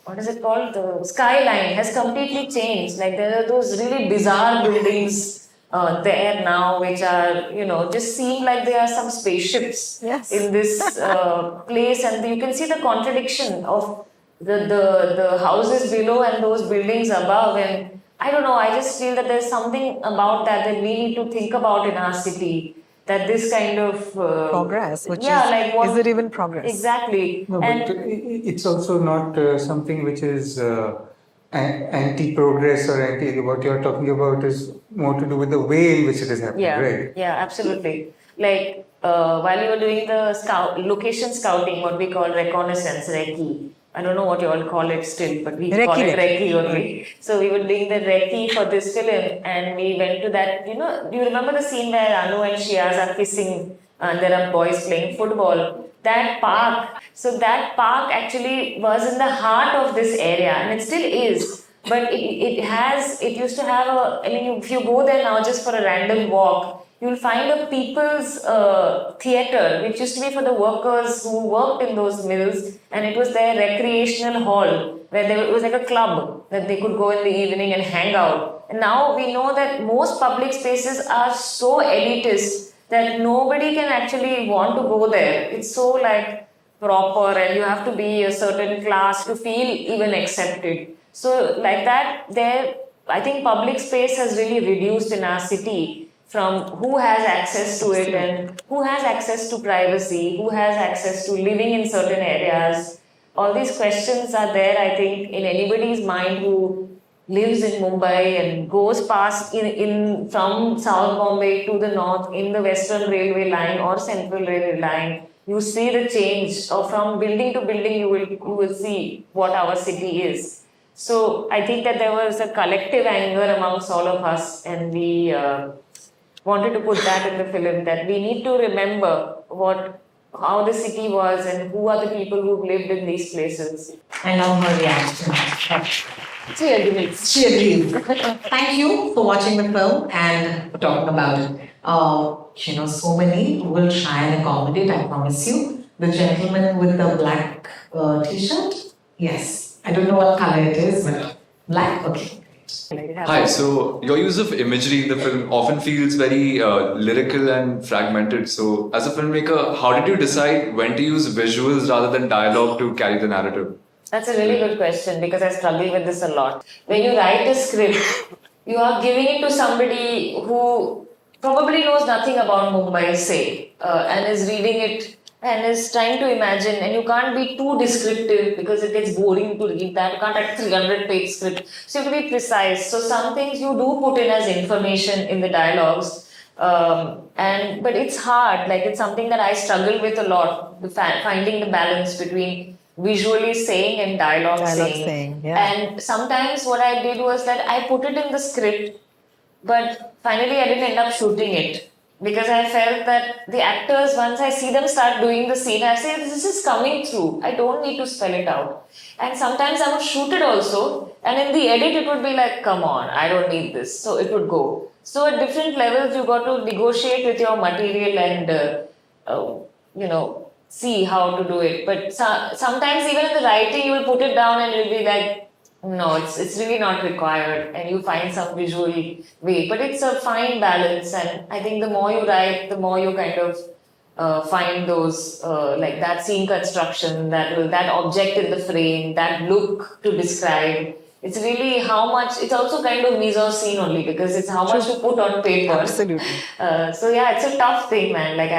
what is it called? The skyline has completely changed. Like there are those really bizarre buildings there now, which are, just seem like they are some spaceships in this place, and you can see the contradiction of the houses below and those buildings above. And I don't know, I just feel that there's something about that we need to think about in our city. That this kind of progress, which is it even progress? Exactly. No, but it's also not something which is anti-progress or anti. What you're talking about is more to do with the way in which it is happening, right? Yeah, absolutely. Like while you were doing the location scouting, what we call reconnaissance, recce. I don't know what you all call it still, but we call it recce only. So we were doing the recce for this film, and we went to that. Do you remember the scene where Anu and Shiaz are kissing, and there are boys playing football? That park. So that park actually was in the heart of this area, and it still is. But it used to have if you go there now just for a random walk, you'll find a people's theatre, which used to be for the workers who worked in those mills, and it was their recreational hall, where it was like a club that they could go in the evening and hang out. And now we know that most public spaces are so elitist that nobody can actually want to go there. It's so like proper, and you have to be a certain class to feel even accepted. So like that, I think public space has really reduced in our city, from who has access to it and who has access to privacy, who has access to living in certain areas. All these questions are there, I think, in anybody's mind who lives in Mumbai and goes past from South Bombay to the north in the Western Railway line or Central Railway line. You see the change, or from building to building you will see what our city is. So I think that there was a collective anger amongst all of us, and we wanted to put that in the film, that we need to remember how the city was and who are the people who lived in these places. I love her reaction. She agrees. She agrees. Thank you for watching the film and for talking about it. So many will try and accommodate, I promise you. The gentleman with the black t-shirt? Yes. I don't know what color it is, but black? Okay. Hi, so your use of imagery in the film often feels very lyrical and fragmented. So, as a filmmaker, how did you decide when to use visuals rather than dialogue to carry the narrative? That's a really good question, because I struggle with this a lot. When you write a script, you are giving it to somebody who probably knows nothing about Mumbai, say, and is reading it and is trying to imagine, and you can't be too descriptive because it gets boring to read that. You can't write 300-page script. So you have to be precise. So some things you do put in as information in the dialogues, but it's hard. Like it's something that I struggle with a lot, finding the balance between visually saying and dialogue saying. And sometimes what I did was that I put it in the script, but finally I didn't end up shooting it. Because I felt that the actors, once I see them start doing the scene, I say, this is coming through. I don't need to spell it out. And sometimes I would shoot it also, and in the edit it would be like, come on, I don't need this. So it would go. So at different levels, you got to negotiate with your material and, see how to do it. But sometimes even in the writing, you will put it down and you'll be like, no, it's really not required, and you find some visual way. But it's a fine balance, and I think the more you write, the more you kind of find those like that scene construction, that object in the frame, that look to describe. It's really how much. It's also kind of mise en scene only because it's how much you put on paper. Absolutely. So yeah, it's a tough thing, man. Like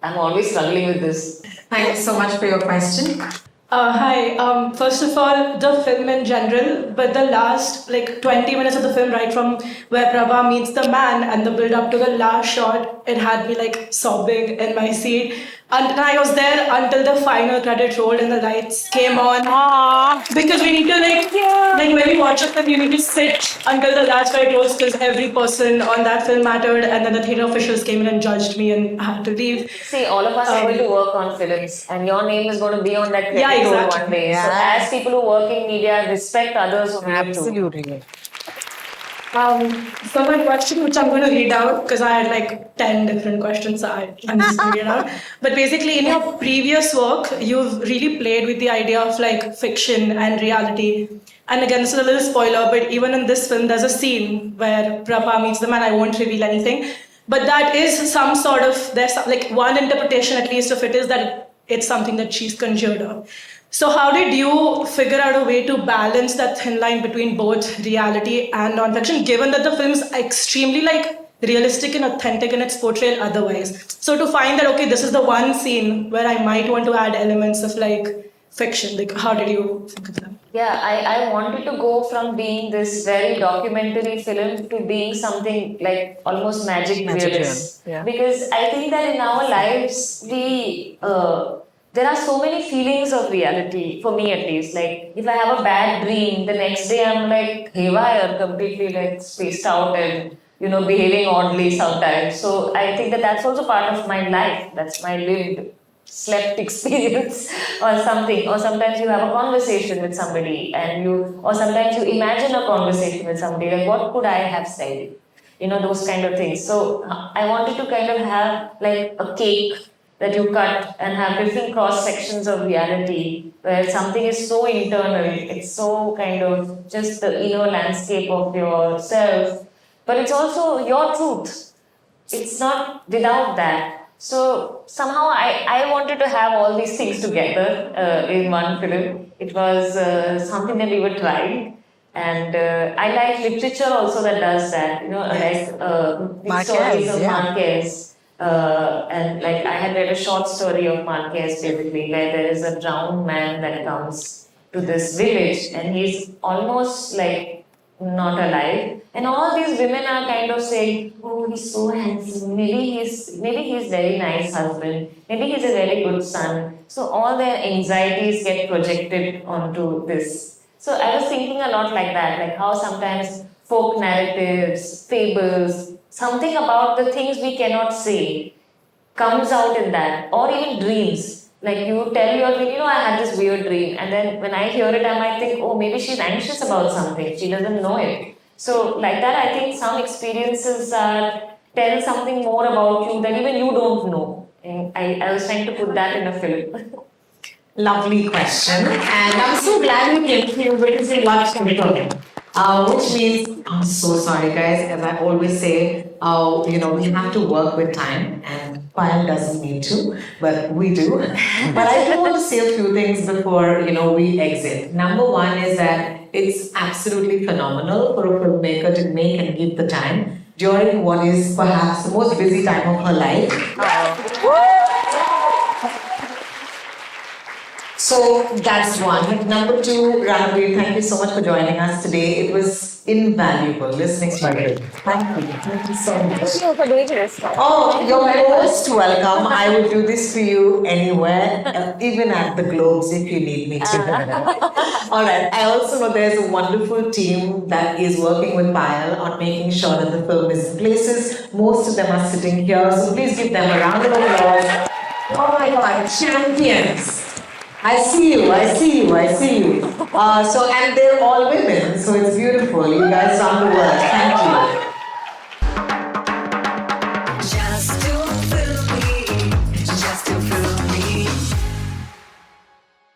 I'm always struggling with this. Thank you so much for your question. Hi. First of all, the film in general, but the last 20 minutes of the film, right from where Prabha meets the man and the build up to the last shot, it had me sobbing in my seat. And I was there until the final credit rolled and the lights came on. Because we need to when we watch a film, you need to sit until the last credit rolls because every person on that film mattered. And then the theatre officials came in and judged me and I had to leave. See, all of us are going to work on films, and your name is going to be on that credit roll one day. So as people who work in media, respect others who need to. Absolutely. So my question, which I'm going to read out because I had 10 different questions, so I'm just going to read it out. But basically, in your previous work, you've really played with the idea of fiction and reality. And again, this is a little spoiler, but even in this film, there's a scene where Prabha meets the man. I won't reveal anything, but that is some sort of, there's one interpretation at least of it is that it's something that she's conjured up. So how did you figure out a way to balance that thin line between both reality and non-fiction, given that the film's extremely realistic and authentic in its portrayal otherwise? So to find that, okay, this is the one scene where I might want to add elements of fiction, how did you think of that? Yeah, I wanted to go from being this very documentary film to being something almost magic realism. Yeah. Because I think that in our lives, there are so many feelings of reality, for me at least. If I have a bad dream, the next day I'm haywire, completely spaced out and, behaving oddly sometimes. So I think that that's also part of my life. That's my lived, slept experience or something. Or sometimes you have a conversation with somebody or sometimes you imagine a conversation with somebody, what could I have said? Those kind of things. So I wanted to kind of have a cake that you cut and have different cross sections of reality where something is so internal, it's so kind of just the inner landscape of yourself, but it's also your truth. It's not without that. So somehow I wanted to have all these things together in one film. It was something that we were trying. And I like literature also that does that, stories of Marquez. And I had read a short story of Marquez basically where there is a drowned man that comes to this village and he's almost not alive, and all these women are kind of saying, oh, he's so handsome, maybe he's very nice husband, maybe he's a very good son. So all their anxieties get projected onto this. So I was thinking a lot like that, how sometimes folk narratives, fables, something about the things we cannot say comes out in that, or even dreams. You tell your dream, I had this weird dream, and then when I hear it, I might think, oh, maybe she's anxious about something, she doesn't know it. So like that, I think some experiences tell something more about you that even you don't know. And I was trying to put that in a film. Lovely question, and I'm so glad you came here because you watched Commitment. Which means, I'm so sorry guys, as I always say, we have to work with time, and Payal doesn't need to, but we do. But I do want to say a few things before, we exit. Number one is that it's absolutely phenomenal for a filmmaker to make and give the time during what is perhaps the most busy time of her life. So that's one. Number two, Ranveer, thank you so much for joining us today. It was invaluable listening to you. Thank you. Thank you so much. Thank you for doing this. Oh, you're most welcome. I would do this for you anywhere, even at the Globes if you need me to. All right. I also know there's a wonderful team that is working with Payal on making sure that the film is in places. Most of them are sitting here, so please give them a round of applause. Oh my God, champions! I see you. And they're all women, so it's beautiful. You guys run the world. Thank you.